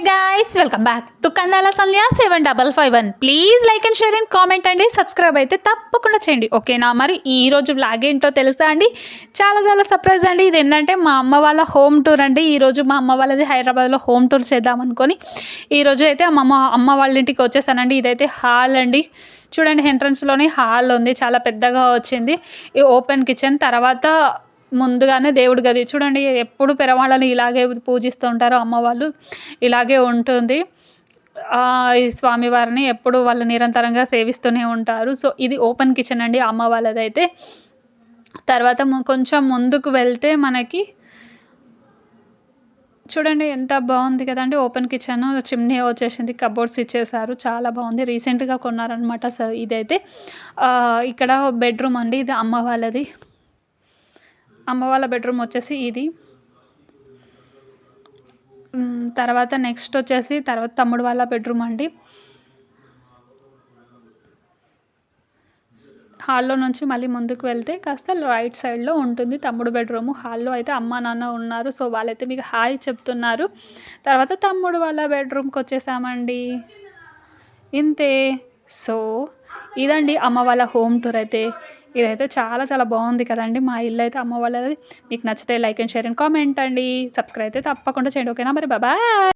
Guys welcome back to Kandala Sandhya 7551. Please like and share and comment అండి. Subscribe అయితే తప్పకుండా చేయండి, ఓకేనా? మరి ఈరోజు వ్లాగ్ ఏంటో తెలుసా అండి? చాలా చాలా సర్ప్రైజ్ అండి. ఇది ఏంటంటే మా అమ్మ వాళ్ళ హోమ్ టూర్ అండి. ఈరోజు మా అమ్మ వాళ్ళది హైదరాబాద్లో హోమ్ టూర్ చేద్దాం అనుకొని ఈరోజు అయితే అమ్మ వాళ్ళ ఇంటికి వచ్చేసానండి. ఇదైతే హాల్ అండి. చూడండి, ఎంట్రన్స్లోనే హాల్ ఉంది, చాలా పెద్దగా వచ్చింది. ఈ ఓపెన్ కిచెన్, తర్వాత ముందుగానే దేవుడి గది. చూడండి, ఎప్పుడు పెరవాళ్ళని ఇలాగే పూజిస్తూ ఉంటారు అమ్మ వాళ్ళు, ఇలాగే ఉంటుంది. ఈ స్వామివారిని ఎప్పుడు వాళ్ళు నిరంతరంగా సేవిస్తూనే ఉంటారు. సో ఇది ఓపెన్ కిచెన్ అండి అమ్మ వాళ్ళదైతే. తర్వాత కొంచెం ముందుకు వెళ్తే మనకి చూడండి ఎంత బాగుంది కదండి. ఓపెన్ కిచెన్, చిమ్నీ వచ్చేసింది, కబోర్డ్స్ ఇచ్చేసారు, చాలా బాగుంది. రీసెంట్గా కొన్నారనమాట. సో ఇదైతే ఇక్కడ బెడ్రూమ్ అండి, ఇది అమ్మ వాళ్ళది. అమ్మ వాళ్ళ బెడ్రూమ్ వచ్చేసి ఇది. తర్వాత నెక్స్ట్ వచ్చేసి తమ్ముడు వాళ్ళ బెడ్రూమ్ అండి. హాల్లో నుంచి మళ్ళీ ముందుకు వెళ్తే కాస్త రైట్ సైడ్లో ఉంటుంది తమ్ముడు బెడ్రూము. హాల్లో అయితే అమ్మ నాన్న ఉన్నారు, సో వాళ్ళైతే మీకు హాయ్ చెప్తున్నారు. తర్వాత తమ్ముడు వాళ్ళ బెడ్రూమ్కి వచ్చేసామండి, ఇంతే. సో ఇదండి అమ్మ వాళ్ళ హోమ్ టూర్ అయితే. ఇదైతే చాలా చాలా బాగుంది కదండి మా ఇల్లు అయితే, అమ్మ వాళ్ళది. మీకు నచ్చితే like and share and comment అండి. సబ్స్క్రైబ్ అయితే తప్పకుండా చేయండి, ఓకేనా? మరి బాయ్.